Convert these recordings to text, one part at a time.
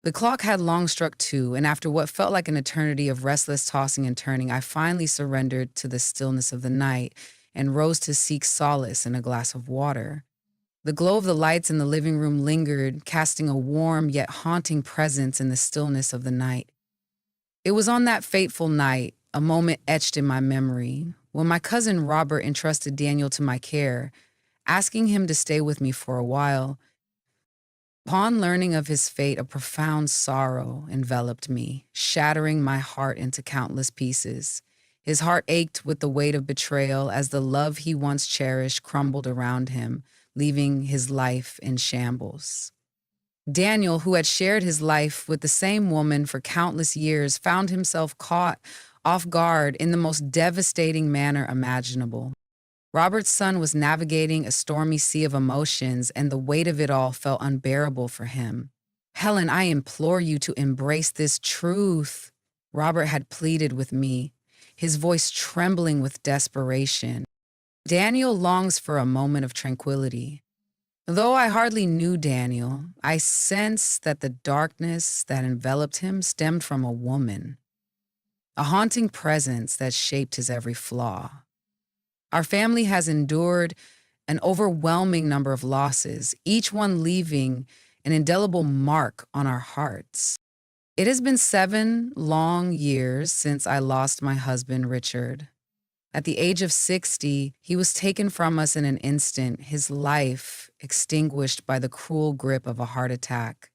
The clock had long struck 2, and after what felt like an eternity of restless tossing and turning, I finally surrendered to the stillness of the night and rose to seek solace in a glass of water. The glow of the lights in the living room lingered, casting a warm yet haunting presence in the stillness of the night. It was on that fateful night, a moment etched in my memory, when my cousin Robert entrusted Daniel to my care, asking him to stay with me for a while. Upon learning of his fate, a profound sorrow enveloped me, shattering my heart into countless pieces. His heart ached with the weight of betrayal as the love he once cherished crumbled around him, leaving his life in shambles. Daniel, who had shared his life with the same woman for countless years, found himself caught off guard in the most devastating manner imaginable. Robert's son was navigating a stormy sea of emotions, and the weight of it all felt unbearable for him. "Helen, I implore you to embrace this truth," Robert had pleaded with me, his voice trembling with desperation. Daniel longs for a moment of tranquility. Though I hardly knew Daniel, I sensed that the darkness that enveloped him stemmed from a woman, a haunting presence that shaped his every flaw. Our family has endured an overwhelming number of losses, each one leaving an indelible mark on our hearts. It has been 7 long years since I lost my husband, Richard. At the age of 60, he was taken from us in an instant, his life extinguished by the cruel grip of a heart attack.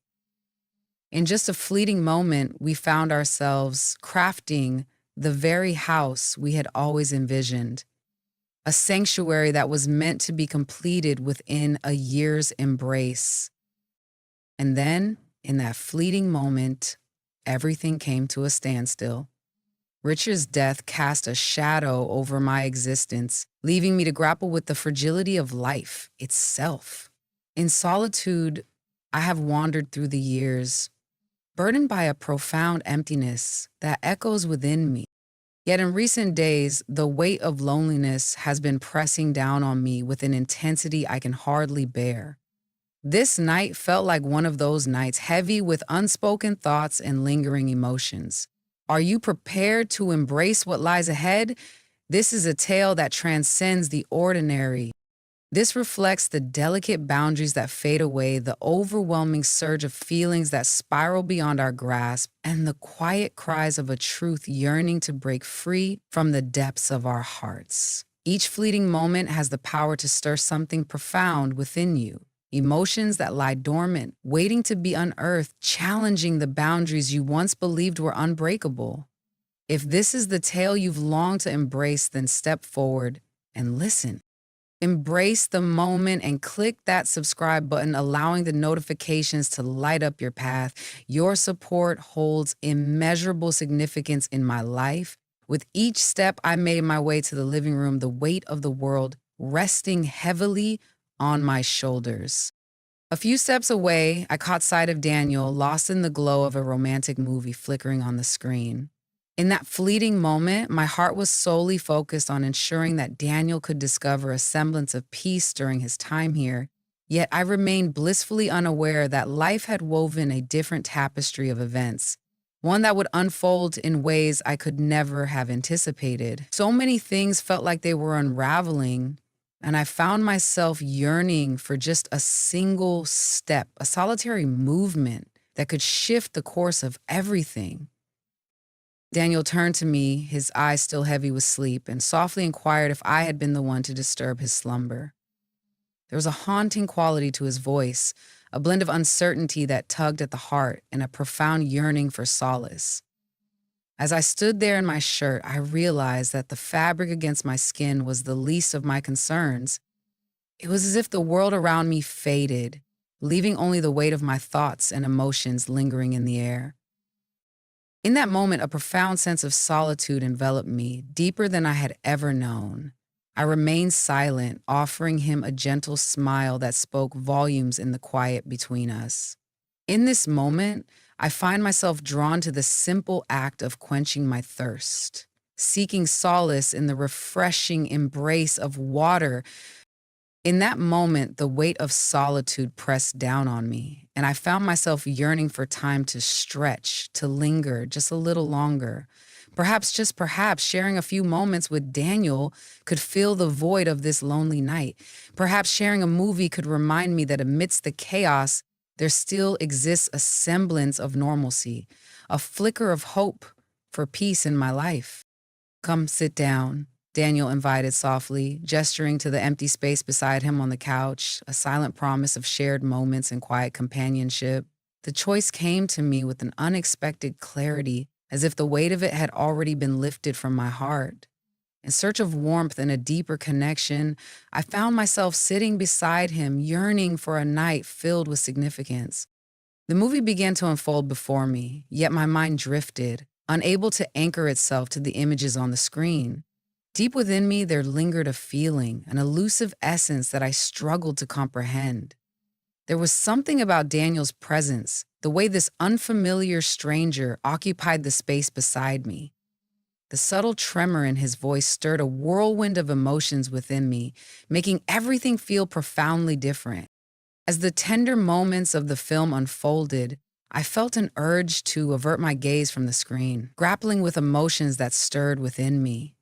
In just a fleeting moment, we found ourselves crafting the very house we had always envisioned, a sanctuary that was meant to be completed within a year's embrace. And then, in that fleeting moment, everything came to a standstill. Richard's death cast a shadow over my existence, leaving me to grapple with the fragility of life itself. In solitude, I have wandered through the years, burdened by a profound emptiness that echoes within me. Yet in recent days, the weight of loneliness has been pressing down on me with an intensity I can hardly bear. This night felt like one of those nights, heavy with unspoken thoughts and lingering emotions. Are you prepared to embrace what lies ahead? This is a tale that transcends the ordinary. This reflects the delicate boundaries that fade away, the overwhelming surge of feelings that spiral beyond our grasp, and the quiet cries of a truth yearning to break free from the depths of our hearts. Each fleeting moment has the power to stir something profound within you. Emotions that lie dormant, waiting to be unearthed, challenging the boundaries you once believed were unbreakable. If this is the tale you've longed to embrace, then step forward and listen. Embrace the moment and click that subscribe button, allowing the notifications to light up your path. Your support holds immeasurable significance in my life. With each step I made my way to the living room, the weight of the world resting heavily on my shoulders. A few steps away, I caught sight of Daniel, lost in the glow of a romantic movie flickering on the screen. In that fleeting moment, my heart was solely focused on ensuring that Daniel could discover a semblance of peace during his time here, yet I remained blissfully unaware that life had woven a different tapestry of events, one that would unfold in ways I could never have anticipated. So many things felt like they were unraveling, and I found myself yearning for just a single step, a solitary movement that could shift the course of everything. Daniel turned to me, his eyes still heavy with sleep, and softly inquired if I had been the one to disturb his slumber. There was a haunting quality to his voice, a blend of uncertainty that tugged at the heart and a profound yearning for solace. As I stood there in my shirt, I realized that the fabric against my skin was the least of my concerns. It was as if the world around me faded, leaving only the weight of my thoughts and emotions lingering in the air. In that moment, a profound sense of solitude enveloped me, deeper than I had ever known. I remained silent, offering him a gentle smile that spoke volumes in the quiet between us. In this moment, I find myself drawn to the simple act of quenching my thirst, seeking solace in the refreshing embrace of water In that moment, the weight of solitude pressed down on me, and I found myself yearning for time to stretch, to linger just a little longer. Perhaps, just perhaps, sharing a few moments with Daniel could fill the void of this lonely night. Perhaps sharing a movie could remind me that amidst the chaos, there still exists a semblance of normalcy, a flicker of hope for peace in my life. Come sit down, Daniel invited softly, gesturing to the empty space beside him on the couch, a silent promise of shared moments and quiet companionship. The choice came to me with an unexpected clarity, as if the weight of it had already been lifted from my heart. In search of warmth and a deeper connection, I found myself sitting beside him, yearning for a night filled with significance. The movie began to unfold before me, yet my mind drifted, unable to anchor itself to the images on the screen. Deep within me, there lingered a feeling, an elusive essence that I struggled to comprehend. There was something about Daniel's presence, the way this unfamiliar stranger occupied the space beside me. The subtle tremor in his voice stirred a whirlwind of emotions within me, making everything feel profoundly different. As the tender moments of the film unfolded, I felt an urge to avert my gaze from the screen, grappling with emotions that stirred within me.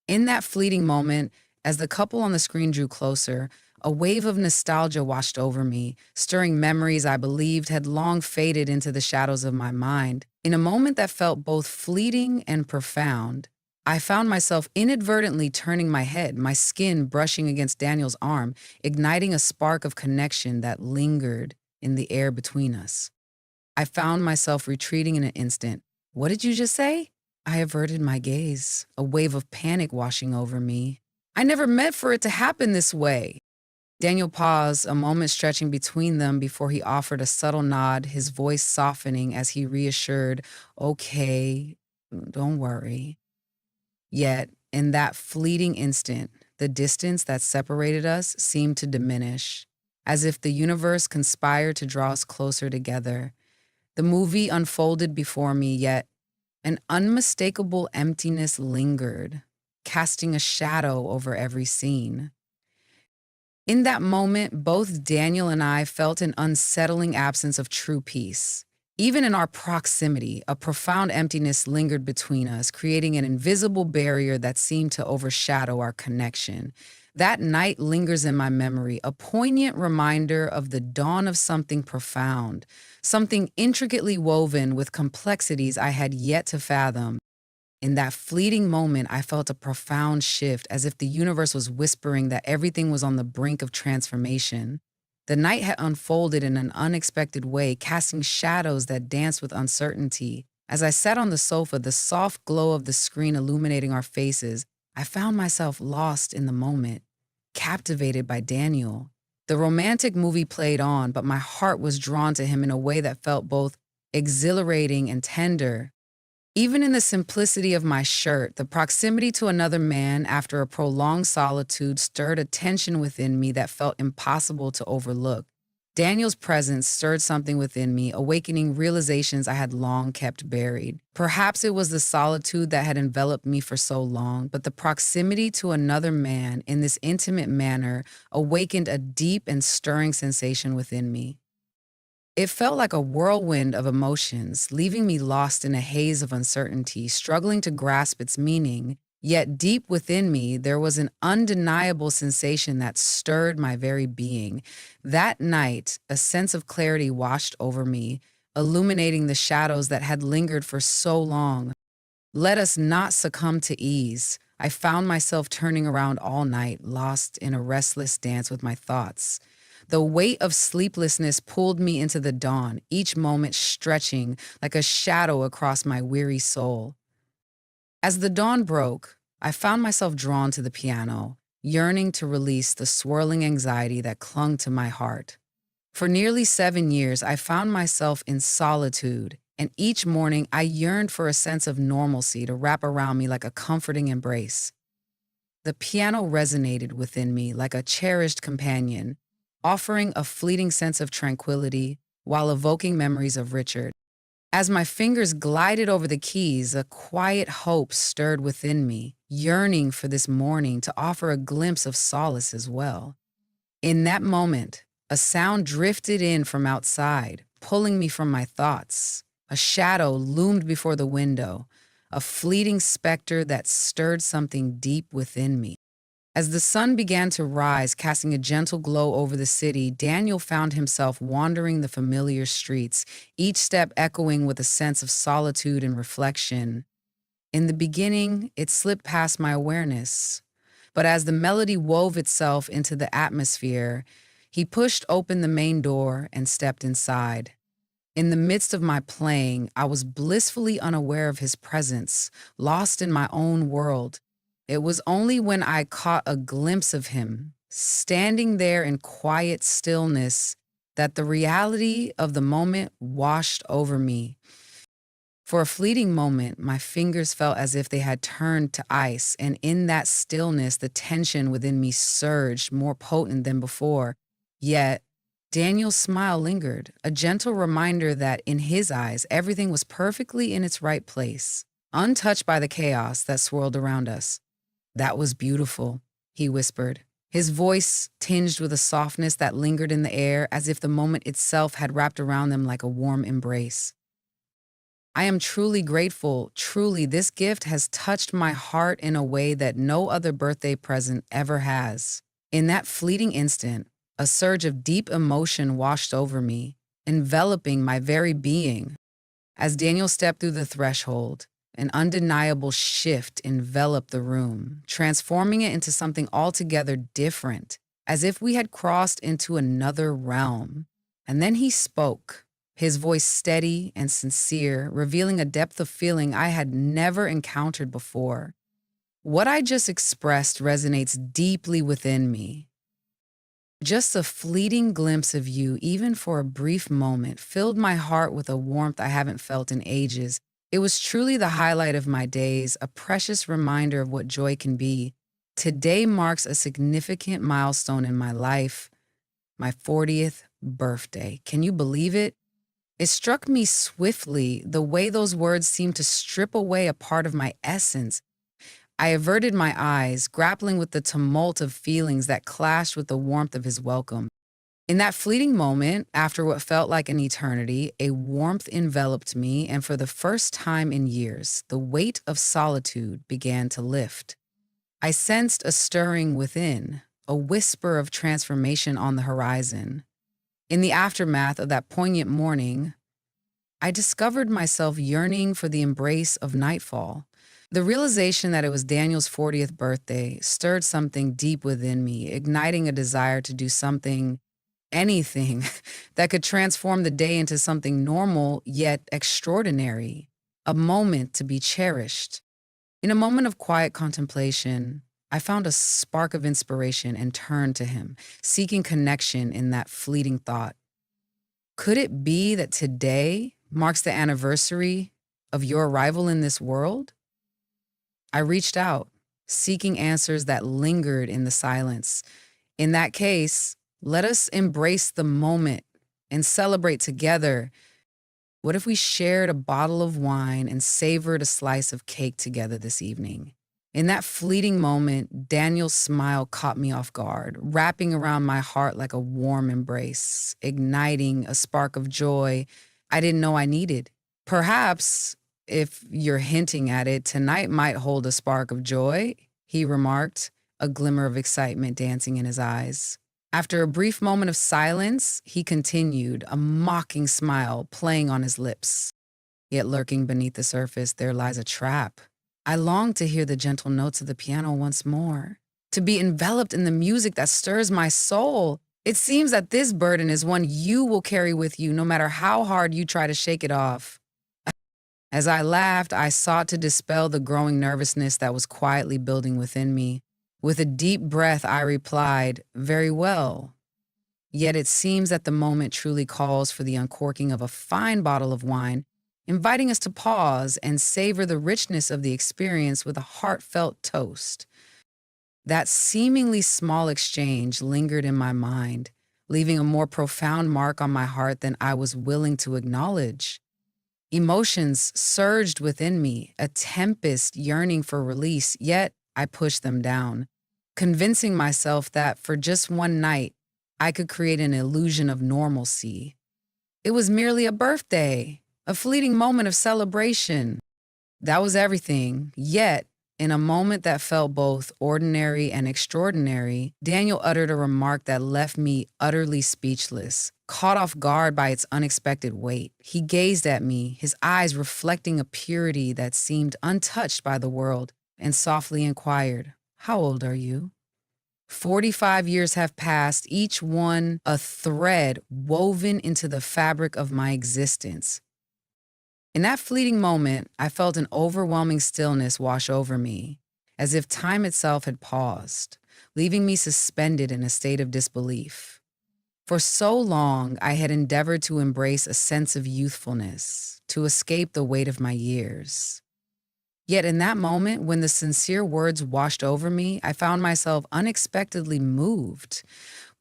In that fleeting moment, as the couple on the screen drew closer, a wave of nostalgia washed over me, stirring memories I believed had long faded into the shadows of my mind. In a moment that felt both fleeting and profound, I found myself inadvertently turning my head, my skin brushing against Daniel's arm, igniting a spark of connection that lingered in the air between us. I found myself retreating in an instant. "What did you just say?" I averted my gaze, a wave of panic washing over me. "I never meant for it to happen this way." Daniel paused, a moment stretching between them before he offered a subtle nod, his voice softening as he reassured, "Okay, don't worry." Yet, in that fleeting instant, the distance that separated us seemed to diminish, as if the universe conspired to draw us closer together. The movie unfolded before me, yet an unmistakable emptiness lingered, casting a shadow over every scene. In that moment, both Daniel and I felt an unsettling absence of true peace. Even in our proximity, a profound emptiness lingered between us, creating an invisible barrier that seemed to overshadow our connection. That night lingers in my memory, a poignant reminder of the dawn of something profound, something intricately woven with complexities I had yet to fathom. In that fleeting moment, I felt a profound shift, as if the universe was whispering that everything was on the brink of transformation. The night had unfolded in an unexpected way, casting shadows that danced with uncertainty. As I sat on the sofa, the soft glow of the screen illuminating our faces, I found myself lost in the moment, captivated by Daniel. The romantic movie played on, but my heart was drawn to him in a way that felt both exhilarating and tender. Even in the simplicity of my shirt, the proximity to another man after a prolonged solitude stirred a tension within me that felt impossible to overlook. Daniel's presence stirred something within me, awakening realizations I had long kept buried. Perhaps it was the solitude that had enveloped me for so long, but the proximity to another man in this intimate manner awakened a deep and stirring sensation within me. It felt like a whirlwind of emotions, leaving me lost in a haze of uncertainty, struggling to grasp its meaning. Yet deep within me, there was an undeniable sensation that stirred my very being. That night, a sense of clarity washed over me, illuminating the shadows that had lingered for so long. Let us not succumb to ease. I found myself turning around all night, lost in a restless dance with my thoughts. The weight of sleeplessness pulled me into the dawn, each moment stretching like a shadow across my weary soul. As the dawn broke, I found myself drawn to the piano, yearning to release the swirling anxiety that clung to my heart. For nearly 7 years, I found myself in solitude, and each morning I yearned for a sense of normalcy to wrap around me like a comforting embrace. The piano resonated within me like a cherished companion, offering a fleeting sense of tranquility while evoking memories of Richard. As my fingers glided over the keys, a quiet hope stirred within me, yearning for this morning to offer a glimpse of solace as well. In that moment, a sound drifted in from outside, pulling me from my thoughts. A shadow loomed before the window, a fleeting specter that stirred something deep within me. As the sun began to rise, casting a gentle glow over the city, Daniel found himself wandering the familiar streets, each step echoing with a sense of solitude and reflection. In the beginning, it slipped past my awareness, but as the melody wove itself into the atmosphere, he pushed open the main door and stepped inside. In the midst of my playing, I was blissfully unaware of his presence, lost in my own world. It was only when I caught a glimpse of him, standing there in quiet stillness, that the reality of the moment washed over me. For a fleeting moment, my fingers felt as if they had turned to ice, and in that stillness, the tension within me surged, more potent than before. Yet, Daniel's smile lingered, a gentle reminder that in his eyes, everything was perfectly in its right place, untouched by the chaos that swirled around us. "That was beautiful," he whispered, his voice tinged with a softness that lingered in the air, as if the moment itself had wrapped around them like a warm embrace. "I am truly grateful. Truly, this gift has touched my heart in a way that no other birthday present ever has." In that fleeting instant, a surge of deep emotion washed over me, enveloping my very being. As Daniel stepped through the threshold, an undeniable shift enveloped the room, transforming it into something altogether different, as if we had crossed into another realm. And then he spoke, his voice steady and sincere, revealing a depth of feeling I had never encountered before. "What I just expressed resonates deeply within me. Just a fleeting glimpse of you, even for a brief moment, filled my heart with a warmth I haven't felt in ages. It was truly the highlight of my days, a precious reminder of what joy can be. Today marks a significant milestone in my life, my 40th birthday. Can you believe it?" It struck me swiftly, the way those words seemed to strip away a part of my essence. I averted my eyes, grappling with the tumult of feelings that clashed with the warmth of his welcome. In that fleeting moment, after what felt like an eternity, a warmth enveloped me, and for the first time in years, the weight of solitude began to lift. I sensed a stirring within, a whisper of transformation on the horizon. In the aftermath of that poignant morning, I discovered myself yearning for the embrace of nightfall. The realization that it was Daniel's 40th birthday stirred something deep within me, igniting a desire to do something, anything, that could transform the day into something normal yet extraordinary, a moment to be cherished. In a moment of quiet contemplation, I found a spark of inspiration and turned to him, seeking connection in that fleeting thought. Could it be that today marks the anniversary of your arrival in this world? I reached out, seeking answers that lingered in the silence. In that case, let us embrace the moment and celebrate together. What if we shared a bottle of wine and savored a slice of cake together this evening? In that fleeting moment, Daniel's smile caught me off guard, wrapping around my heart like a warm embrace, igniting a spark of joy I didn't know I needed. Perhaps, if you're hinting at it, tonight might hold a spark of joy, he remarked, a glimmer of excitement dancing in his eyes. After a brief moment of silence, he continued, a mocking smile playing on his lips. Yet lurking beneath the surface, there lies a trap. I long to hear the gentle notes of the piano once more, to be enveloped in the music that stirs my soul. It seems that this burden is one you will carry with you no matter how hard you try to shake it off. As I laughed, I sought to dispel the growing nervousness that was quietly building within me. With a deep breath, I replied, "Very well." Yet it seems that the moment truly calls for the uncorking of a fine bottle of wine, inviting us to pause and savor the richness of the experience with a heartfelt toast. That seemingly small exchange lingered in my mind, leaving a more profound mark on my heart than I was willing to acknowledge. Emotions surged within me, a tempest yearning for release, yet I pushed them down, convincing myself that for just one night, I could create an illusion of normalcy. It was merely a birthday, a fleeting moment of celebration. That was everything. Yet, in a moment that felt both ordinary and extraordinary, Daniel uttered a remark that left me utterly speechless, caught off guard by its unexpected weight. He gazed at me, his eyes reflecting a purity that seemed untouched by the world, and softly inquired, "How old are you?" 45 years have passed, each one a thread woven into the fabric of my existence. In that fleeting moment, I felt an overwhelming stillness wash over me, as if time itself had paused, leaving me suspended in a state of disbelief. For so long, I had endeavored to embrace a sense of youthfulness, to escape the weight of my years. Yet in that moment, when the sincere words washed over me, I found myself unexpectedly moved,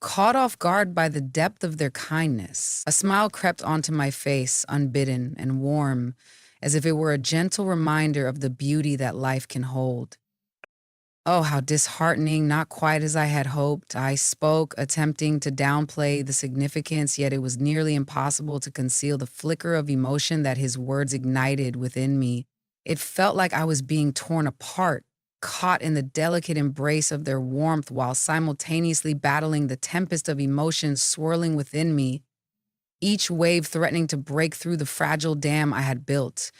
caught off guard by the depth of their kindness. A smile crept onto my face, unbidden and warm, as if it were a gentle reminder of the beauty that life can hold. Oh, how disheartening, not quite as I had hoped. I spoke, attempting to downplay the significance, yet it was nearly impossible to conceal the flicker of emotion that his words ignited within me. It felt like I was being torn apart, caught in the delicate embrace of their warmth while simultaneously battling the tempest of emotions swirling within me, each wave threatening to break through the fragile dam I had built.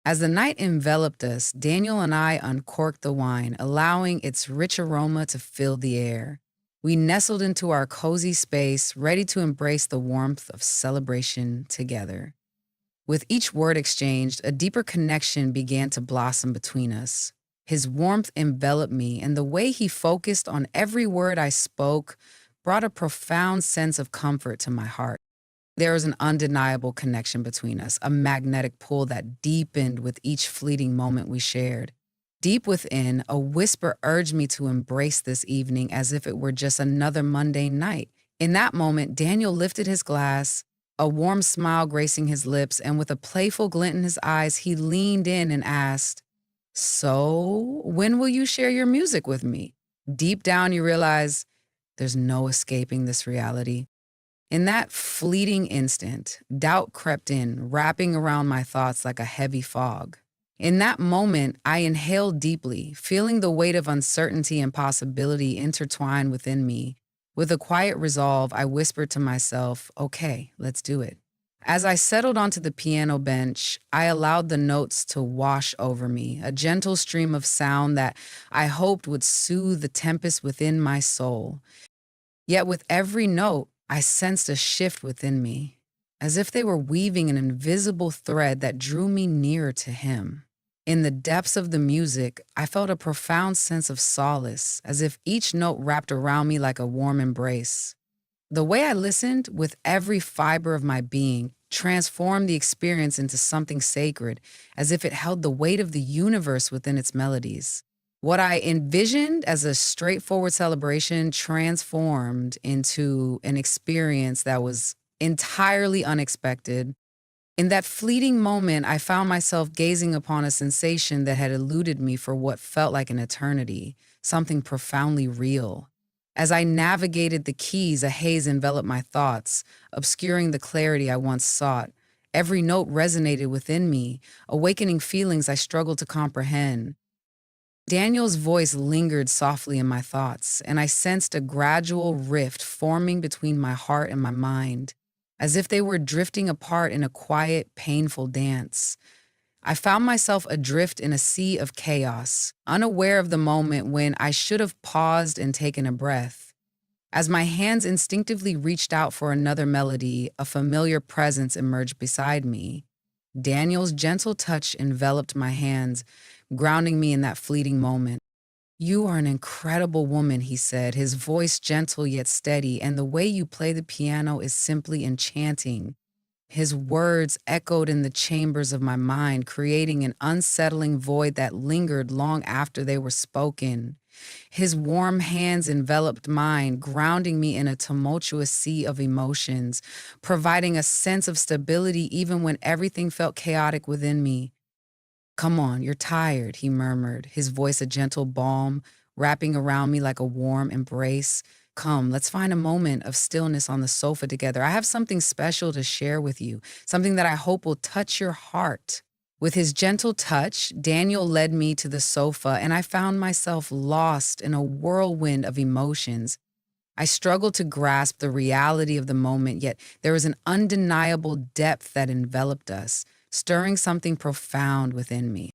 As the night enveloped us, Daniel and I uncorked the wine, allowing its rich aroma to fill the air. We nestled into our cozy space, ready to embrace the warmth of celebration together. With each word exchanged, a deeper connection began to blossom between us. His warmth enveloped me, and the way he focused on every word I spoke brought a profound sense of comfort to my heart. There was an undeniable connection between us, a magnetic pull that deepened with each fleeting moment we shared. Deep within, a whisper urged me to embrace this evening as if it were just another mundane night. In that moment, Daniel lifted his glass, a warm smile gracing his lips, and with a playful glint in his eyes, he leaned in and asked, "So, when will you share your music with me?" Deep down, you realize there's no escaping this reality. In that fleeting instant, doubt crept in, wrapping around my thoughts like a heavy fog. In that moment, I inhaled deeply, feeling the weight of uncertainty and possibility intertwined within me. With a quiet resolve, I whispered to myself, "Okay, let's do it." As I settled onto the piano bench, I allowed the notes to wash over me, a gentle stream of sound that I hoped would soothe the tempest within my soul. Yet with every note, I sensed a shift within me, as if they were weaving an invisible thread that drew me nearer to him. In the depths of the music, I felt a profound sense of solace, as if each note wrapped around me like a warm embrace. The way I listened, with every fiber of my being, transformed the experience into something sacred, as if it held the weight of the universe within its melodies. What I envisioned as a straightforward celebration transformed into an experience that was entirely unexpected. In that fleeting moment, I found myself gazing upon a sensation that had eluded me for what felt like an eternity, something profoundly real. As I navigated the keys, a haze enveloped my thoughts, obscuring the clarity I once sought. Every note resonated within me, awakening feelings I struggled to comprehend. Daniel's voice lingered softly in my thoughts, and I sensed a gradual rift forming between my heart and my mind, as if they were drifting apart in a quiet, painful dance. I found myself adrift in a sea of chaos, unaware of the moment when I should have paused and taken a breath. As my hands instinctively reached out for another melody, a familiar presence emerged beside me. Daniel's gentle touch enveloped my hands, grounding me in that fleeting moment. "You are an incredible woman," he said, his voice gentle yet steady, "and the way you play the piano is simply enchanting." His words echoed in the chambers of my mind, creating an unsettling void that lingered long after they were spoken. His warm hands enveloped mine, grounding me in a tumultuous sea of emotions, providing a sense of stability even when everything felt chaotic within me. "Come on, you're tired," he murmured, his voice a gentle balm, wrapping around me like a warm embrace. Come, let's find a moment of stillness on the sofa together. I have something special to share with you, something that I hope will touch your heart. With his gentle touch, Daniel led me to the sofa, and I found myself lost in a whirlwind of emotions. I struggled to grasp the reality of the moment, yet there was an undeniable depth that enveloped us, stirring something profound within me.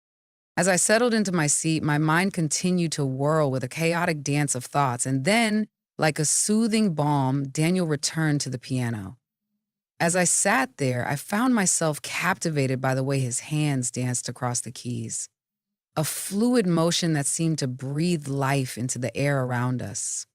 As I settled into my seat, my mind continued to whirl with a chaotic dance of thoughts, and then, like a soothing balm, Daniel returned to the piano. As I sat there, I found myself captivated by the way his hands danced across the keys, a fluid motion that seemed to breathe life into the air around us.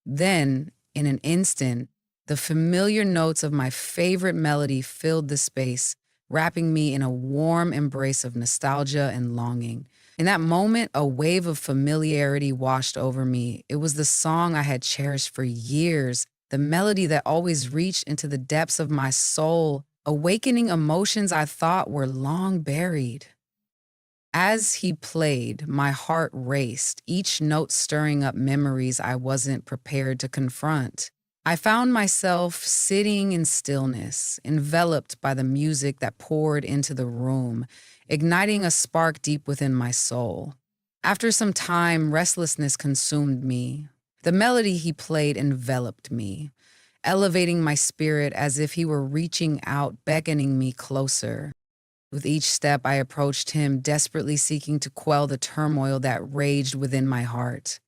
Then, in an instant, the familiar notes of my favorite melody filled the space, wrapping me in a warm embrace of nostalgia and longing. In that moment, a wave of familiarity washed over me. It was the song I had cherished for years, the melody that always reached into the depths of my soul, awakening emotions I thought were long buried. As he played, my heart raced, each note stirring up memories I wasn't prepared to confront. I found myself sitting in stillness, enveloped by the music that poured into the room, igniting a spark deep within my soul. After some time, restlessness consumed me. The melody he played enveloped me, elevating my spirit as if he were reaching out, beckoning me closer. With each step, I approached him, desperately seeking to quell the turmoil that raged within my heart.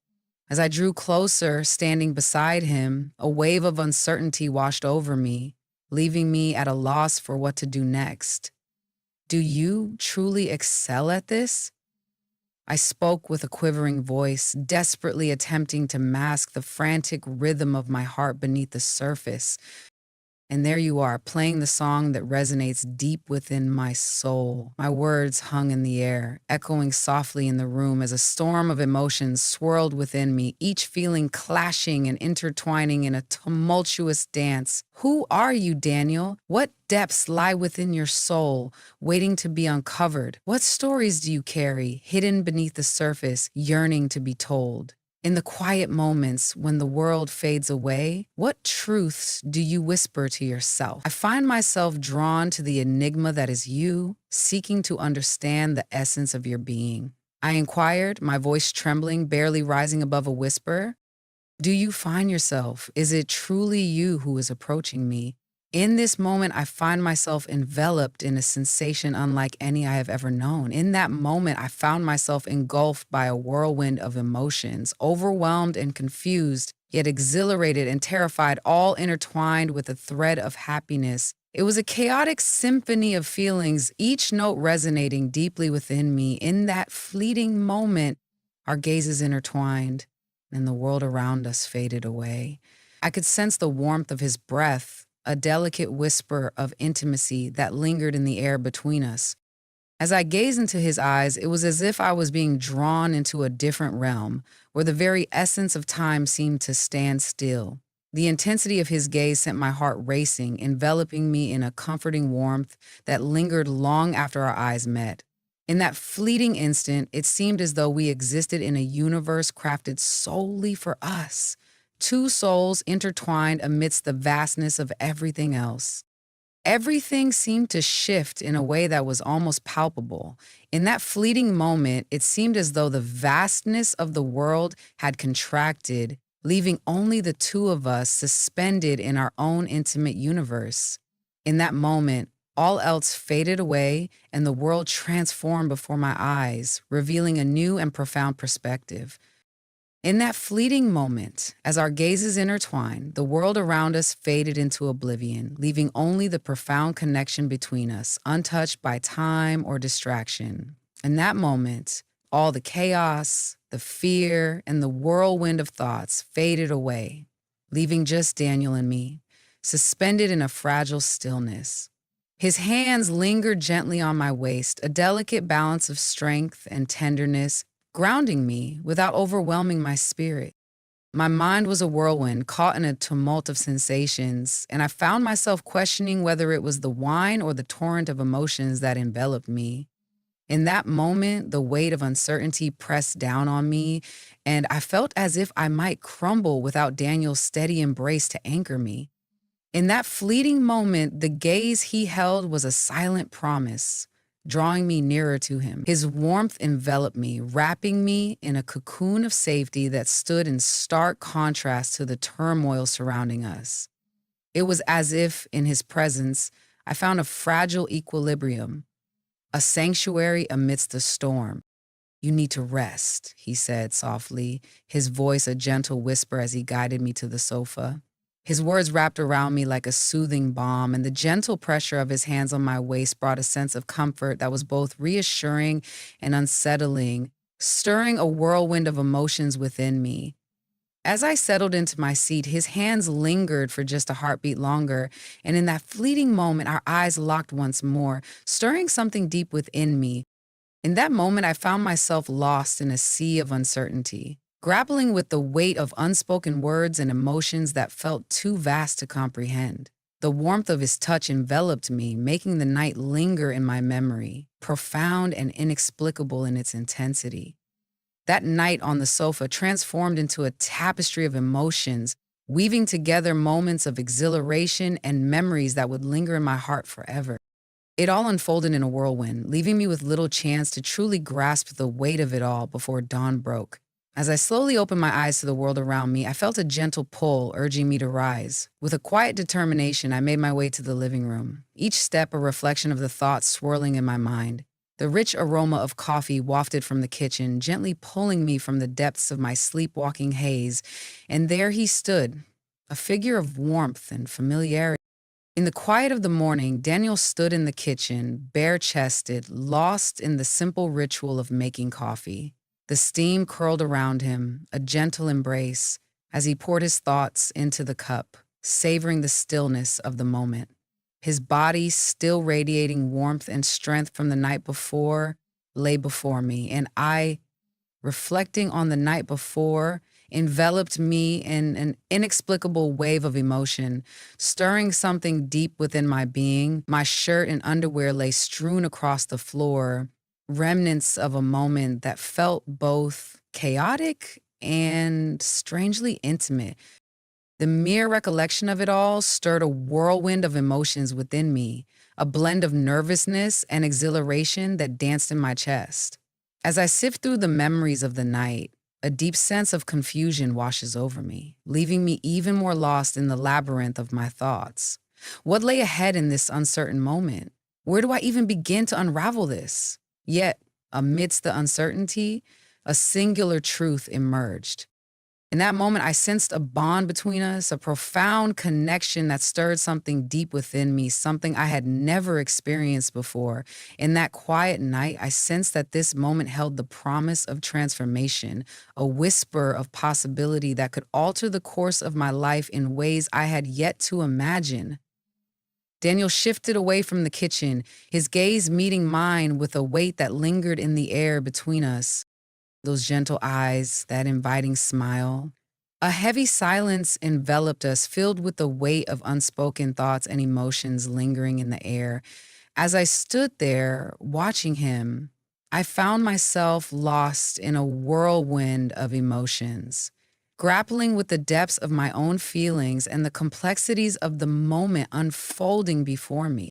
As I drew closer, standing beside him, a wave of uncertainty washed over me, leaving me at a loss for what to do next. Do you truly excel at this? I spoke with a quivering voice, desperately attempting to mask the frantic rhythm of my heart beneath the surface. And there you are, playing the song that resonates deep within my soul. My words hung in the air, echoing softly in the room as a storm of emotions swirled within me, each feeling clashing and intertwining in a tumultuous dance. Who are you, Daniel? What depths lie within your soul, waiting to be uncovered? What stories do you carry, hidden beneath the surface, yearning to be told? In the quiet moments when the world fades away, what truths do you whisper to yourself? I find myself drawn to the enigma that is you, seeking to understand the essence of your being. I inquired, my voice trembling, barely rising above a whisper. Do you find yourself? Is it truly you who is approaching me? In this moment, I find myself enveloped in a sensation unlike any I have ever known. In that moment, I found myself engulfed by a whirlwind of emotions, overwhelmed and confused, yet exhilarated and terrified, all intertwined with a thread of happiness. It was a chaotic symphony of feelings, each note resonating deeply within me. In that fleeting moment, our gazes intertwined, and the world around us faded away. I could sense the warmth of his breath, a delicate whisper of intimacy that lingered in the air between us. As I gazed into his eyes, it was as if I was being drawn into a different realm, where the very essence of time seemed to stand still. The intensity of his gaze sent my heart racing, enveloping me in a comforting warmth that lingered long after our eyes met. In that fleeting instant, it seemed as though we existed in a universe crafted solely for us. Two souls intertwined amidst the vastness of everything else. Everything seemed to shift in a way that was almost palpable. In that fleeting moment, it seemed as though the vastness of the world had contracted, leaving only the two of us suspended in our own intimate universe. In that moment, all else faded away and the world transformed before my eyes, revealing a new and profound perspective. In that fleeting moment, as our gazes intertwined, the world around us faded into oblivion, leaving only the profound connection between us, untouched by time or distraction. In that moment, all the chaos, the fear, and the whirlwind of thoughts faded away, leaving just Daniel and me, suspended in a fragile stillness. His hands lingered gently on my waist, a delicate balance of strength and tenderness, grounding me without overwhelming my spirit. My mind was a whirlwind, caught in a tumult of sensations, and I found myself questioning whether it was the wine or the torrent of emotions that enveloped me. In that moment, the weight of uncertainty pressed down on me, and I felt as if I might crumble without Daniel's steady embrace to anchor me. In that fleeting moment, the gaze he held was a silent promise, drawing me nearer to him. His warmth enveloped me, wrapping me in a cocoon of safety that stood in stark contrast to the turmoil surrounding us. It was as if, in his presence, I found a fragile equilibrium, a sanctuary amidst the storm. "You need to rest," he said softly, his voice a gentle whisper as he guided me to the sofa. His words wrapped around me like a soothing balm, and the gentle pressure of his hands on my waist brought a sense of comfort that was both reassuring and unsettling, stirring a whirlwind of emotions within me. As I settled into my seat, his hands lingered for just a heartbeat longer, and in that fleeting moment, our eyes locked once more, stirring something deep within me. In that moment, I found myself lost in a sea of uncertainty, grappling with the weight of unspoken words and emotions that felt too vast to comprehend. The warmth of his touch enveloped me, making the night linger in my memory, profound and inexplicable in its intensity. That night on the sofa transformed into a tapestry of emotions, weaving together moments of exhilaration and memories that would linger in my heart forever. It all unfolded in a whirlwind, leaving me with little chance to truly grasp the weight of it all before dawn broke. As I slowly opened my eyes to the world around me, I felt a gentle pull urging me to rise. With a quiet determination, I made my way to the living room, each step a reflection of the thoughts swirling in my mind. The rich aroma of coffee wafted from the kitchen, gently pulling me from the depths of my sleepwalking haze, and there he stood, a figure of warmth and familiarity. In the quiet of the morning, Daniel stood in the kitchen, bare-chested, lost in the simple ritual of making coffee. The steam curled around him, a gentle embrace, as he poured his thoughts into the cup, savoring the stillness of the moment. His body, still radiating warmth and strength from the night before, lay before me, and I, reflecting on the night before, enveloped me in an inexplicable wave of emotion, stirring something deep within my being. My shirt and underwear lay strewn across the floor, remnants of a moment that felt both chaotic and strangely intimate. The mere recollection of it all stirred a whirlwind of emotions within me, a blend of nervousness and exhilaration that danced in my chest. As I sift through the memories of the night, a deep sense of confusion washes over me, leaving me even more lost in the labyrinth of my thoughts. What lay ahead in this uncertain moment? Where do I even begin to unravel this? Yet, amidst the uncertainty, a singular truth emerged. In that moment, I sensed a bond between us, a profound connection that stirred something deep within me, something I had never experienced before. In that quiet night, I sensed that this moment held the promise of transformation, a whisper of possibility that could alter the course of my life in ways I had yet to imagine. Daniel shifted away from the kitchen, his gaze meeting mine with a weight that lingered in the air between us. Those gentle eyes, that inviting smile. A heavy silence enveloped us, filled with the weight of unspoken thoughts and emotions lingering in the air. As I stood there, watching him, I found myself lost in a whirlwind of emotions, grappling with the depths of my own feelings and the complexities of the moment unfolding before me.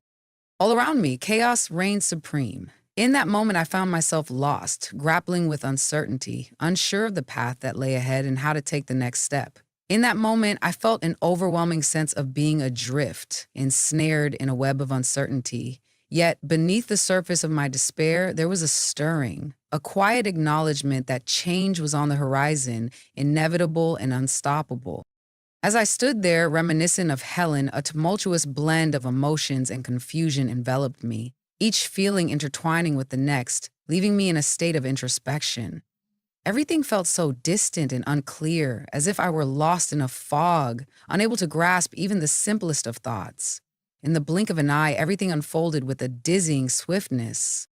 All around me, chaos reigned supreme. In that moment, I found myself lost, grappling with uncertainty, unsure of the path that lay ahead and how to take the next step. In that moment, I felt an overwhelming sense of being adrift, ensnared in a web of uncertainty. Yet, beneath the surface of my despair, there was a stirring, a quiet acknowledgement that change was on the horizon, inevitable and unstoppable. As I stood there, reminiscent of Helen, a tumultuous blend of emotions and confusion enveloped me, each feeling intertwining with the next, leaving me in a state of introspection. Everything felt so distant and unclear, as if I were lost in a fog, unable to grasp even the simplest of thoughts. In the blink of an eye, everything unfolded with a dizzying swiftness.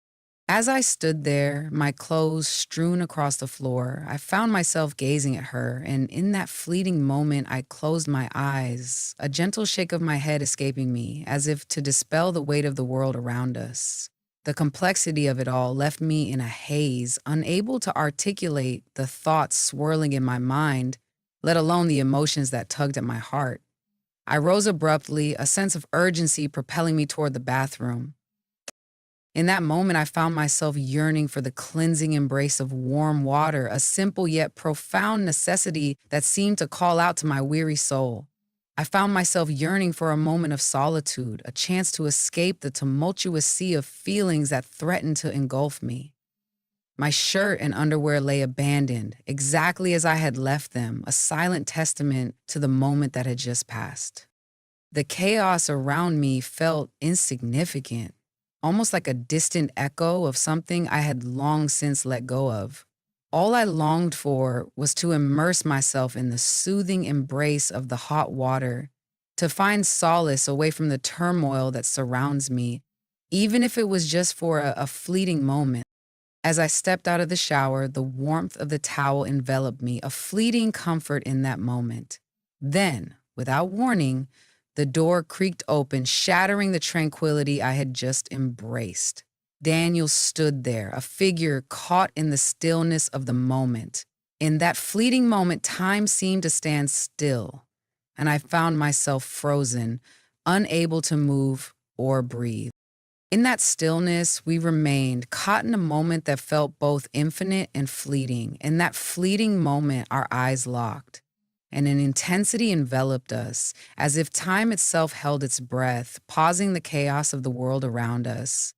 As I stood there, my clothes strewn across the floor, I found myself gazing at her, and in that fleeting moment, I closed my eyes, a gentle shake of my head escaping me, as if to dispel the weight of the world around us. The complexity of it all left me in a haze, unable to articulate the thoughts swirling in my mind, let alone the emotions that tugged at my heart. I rose abruptly, a sense of urgency propelling me toward the bathroom. In that moment, I found myself yearning for the cleansing embrace of warm water, a simple yet profound necessity that seemed to call out to my weary soul. I found myself yearning for a moment of solitude, a chance to escape the tumultuous sea of feelings that threatened to engulf me. My shirt and underwear lay abandoned, exactly as I had left them, a silent testament to the moment that had just passed. The chaos around me felt insignificant, almost like a distant echo of something I had long since let go of. All I longed for was to immerse myself in the soothing embrace of the hot water, to find solace away from the turmoil that surrounds me, even if it was just for a fleeting moment. As I stepped out of the shower, the warmth of the towel enveloped me, a fleeting comfort in that moment. Then, without warning, the door creaked open, shattering the tranquility I had just embraced. Daniel stood there, a figure caught in the stillness of the moment. In that fleeting moment, time seemed to stand still, and I found myself frozen, unable to move or breathe. In that stillness, we remained, caught in a moment that felt both infinite and fleeting. In that fleeting moment, our eyes locked, and an intensity enveloped us, as if time itself held its breath, pausing the chaos of the world around us.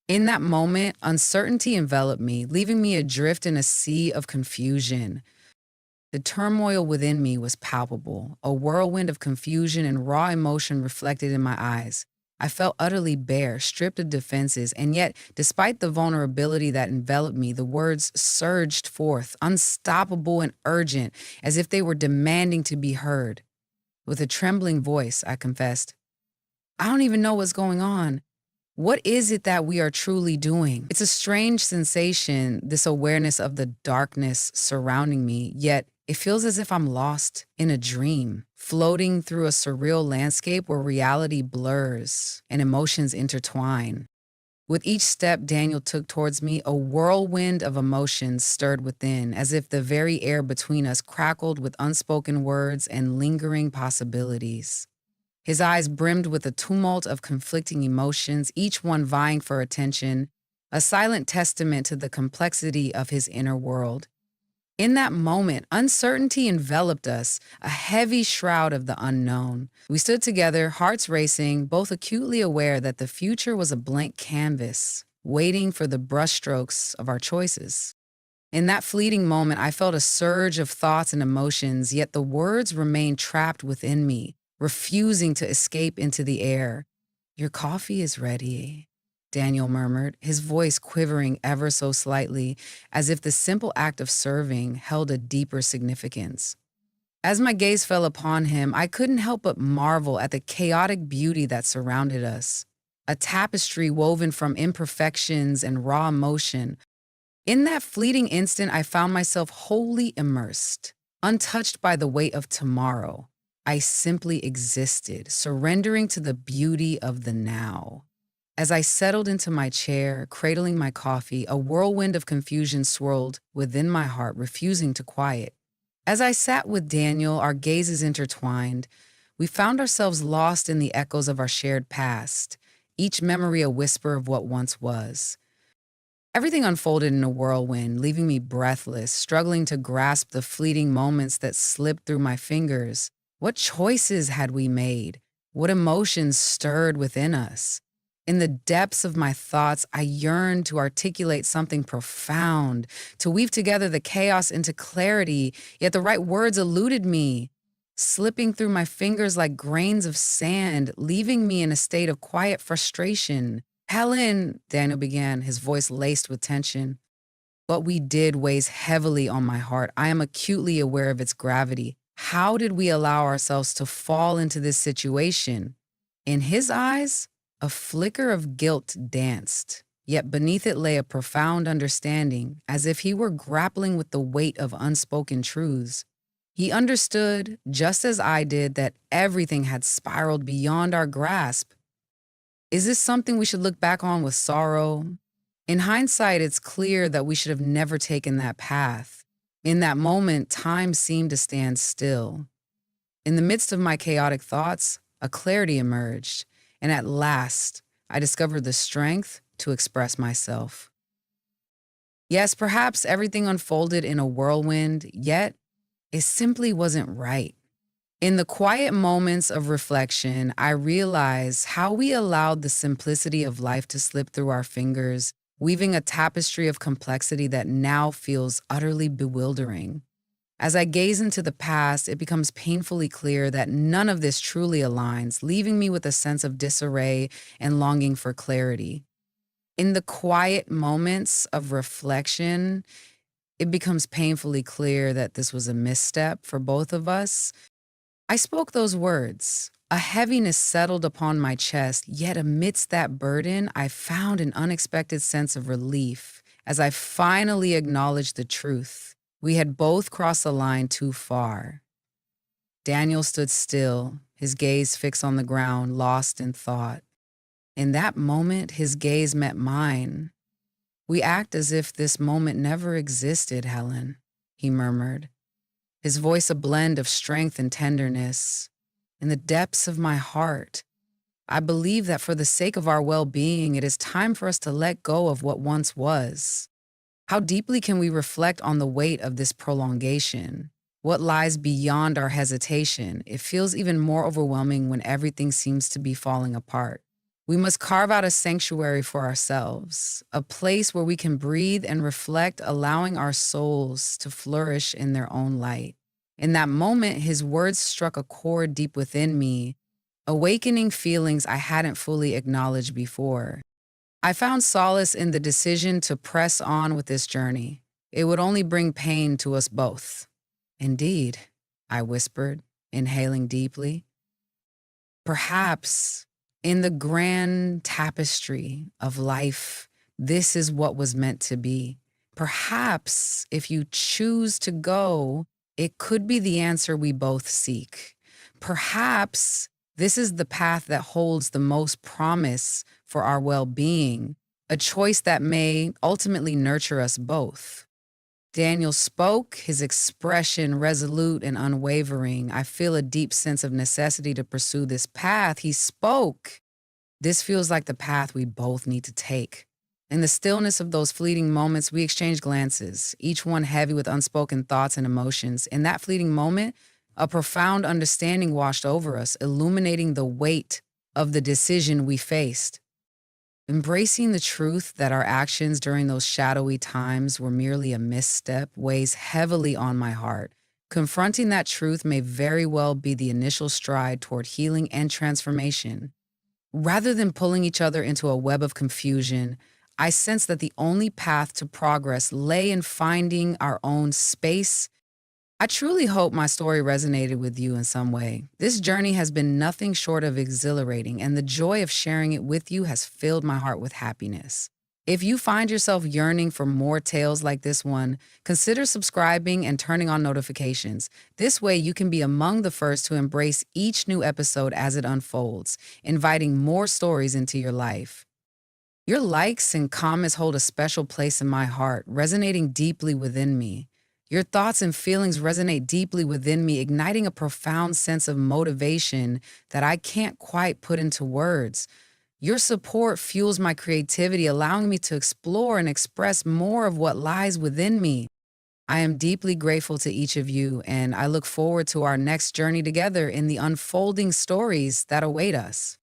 In that moment, uncertainty enveloped me, leaving me adrift in a sea of confusion. The turmoil within me was palpable, a whirlwind of confusion and raw emotion reflected in my eyes. I felt utterly bare, stripped of defenses, and yet, despite the vulnerability that enveloped me, the words surged forth, unstoppable and urgent, as if they were demanding to be heard. With a trembling voice, I confessed, "I don't even know what's going on. What is it that we are truly doing?" It's a strange sensation, this awareness of the darkness surrounding me, yet it feels as if I'm lost in a dream, floating through a surreal landscape where reality blurs and emotions intertwine. With each step Daniel took towards me, a whirlwind of emotions stirred within, as if the very air between us crackled with unspoken words and lingering possibilities. His eyes brimmed with a tumult of conflicting emotions, each one vying for attention, a silent testament to the complexity of his inner world. In that moment, uncertainty enveloped us, a heavy shroud of the unknown. We stood together, hearts racing, both acutely aware that the future was a blank canvas, waiting for the brushstrokes of our choices. In that fleeting moment, I felt a surge of thoughts and emotions, yet the words remained trapped within me, refusing to escape into the air. "Your coffee is ready," Daniel murmured, his voice quivering ever so slightly, as if the simple act of serving held a deeper significance. As my gaze fell upon him, I couldn't help but marvel at the chaotic beauty that surrounded us, a tapestry woven from imperfections and raw emotion. In that fleeting instant, I found myself wholly immersed, untouched by the weight of tomorrow. I simply existed, surrendering to the beauty of the now. As I settled into my chair, cradling my coffee, a whirlwind of confusion swirled within my heart, refusing to quiet. As I sat with Daniel, our gazes intertwined, we found ourselves lost in the echoes of our shared past, each memory a whisper of what once was. Everything unfolded in a whirlwind, leaving me breathless, struggling to grasp the fleeting moments that slipped through my fingers. What choices had we made? What emotions stirred within us? In the depths of my thoughts, I yearned to articulate something profound, to weave together the chaos into clarity, yet the right words eluded me, slipping through my fingers like grains of sand, leaving me in a state of quiet frustration. "Helen," Daniel began, his voice laced with tension. "What we did weighs heavily on my heart. I am acutely aware of its gravity. How did we allow ourselves to fall into this situation?" In his eyes, a flicker of guilt danced, yet beneath it lay a profound understanding, as if he were grappling with the weight of unspoken truths. He understood, just as I did, that everything had spiraled beyond our grasp. Is this something we should look back on with sorrow? In hindsight, it's clear that we should have never taken that path. In that moment, time seemed to stand still. In the midst of my chaotic thoughts, a clarity emerged, and at last, I discovered the strength to express myself. Yes, perhaps everything unfolded in a whirlwind, yet it simply wasn't right. In the quiet moments of reflection, I realize how we allowed the simplicity of life to slip through our fingers, weaving a tapestry of complexity that now feels utterly bewildering. As I gaze into the past, it becomes painfully clear that none of this truly aligns, leaving me with a sense of disarray and longing for clarity. In the quiet moments of reflection, it becomes painfully clear that this was a misstep for both of us. I spoke those words. A heaviness settled upon my chest, yet amidst that burden, I found an unexpected sense of relief as I finally acknowledged the truth. We had both crossed the line too far. Daniel stood still, his gaze fixed on the ground, lost in thought. In that moment, his gaze met mine. "We act as if this moment never existed, Helen," he murmured, his voice a blend of strength and tenderness. In the depths of my heart, I believe that for the sake of our well-being, it is time for us to let go of what once was. How deeply can we reflect on the weight of this prolongation? What lies beyond our hesitation? It feels even more overwhelming when everything seems to be falling apart. We must carve out a sanctuary for ourselves, a place where we can breathe and reflect, allowing our souls to flourish in their own light. In that moment, his words struck a chord deep within me, awakening feelings I hadn't fully acknowledged before. I found solace in the decision to press on with this journey. It would only bring pain to us both. "Indeed," I whispered, inhaling deeply. "Perhaps in the grand tapestry of life, this is what was meant to be. Perhaps if you choose to go, it could be the answer we both seek. Perhaps this is the path that holds the most promise for our well-being, a choice that may ultimately nurture us both." Daniel spoke, his expression resolute and unwavering. I feel a deep sense of necessity to pursue this path. He spoke. "This feels like the path we both need to take." In the stillness of those fleeting moments, we exchanged glances, each one heavy with unspoken thoughts and emotions. In that fleeting moment, a profound understanding washed over us, illuminating the weight of the decision we faced. Embracing the truth that our actions during those shadowy times were merely a misstep weighs heavily on my heart. Confronting that truth may very well be the initial stride toward healing and transformation. Rather than pulling each other into a web of confusion, I sense that the only path to progress lay in finding our own space. I truly hope my story resonated with you in some way. This journey has been nothing short of exhilarating, and the joy of sharing it with you has filled my heart with happiness. If you find yourself yearning for more tales like this one, consider subscribing and turning on notifications. This way, you can be among the first to embrace each new episode as it unfolds, inviting more stories into your life. Your likes and comments hold a special place in my heart, resonating deeply within me. Your thoughts and feelings resonate deeply within me, igniting a profound sense of motivation that I can't quite put into words. Your support fuels my creativity, allowing me to explore and express more of what lies within me. I am deeply grateful to each of you, and I look forward to our next journey together in the unfolding stories that await us.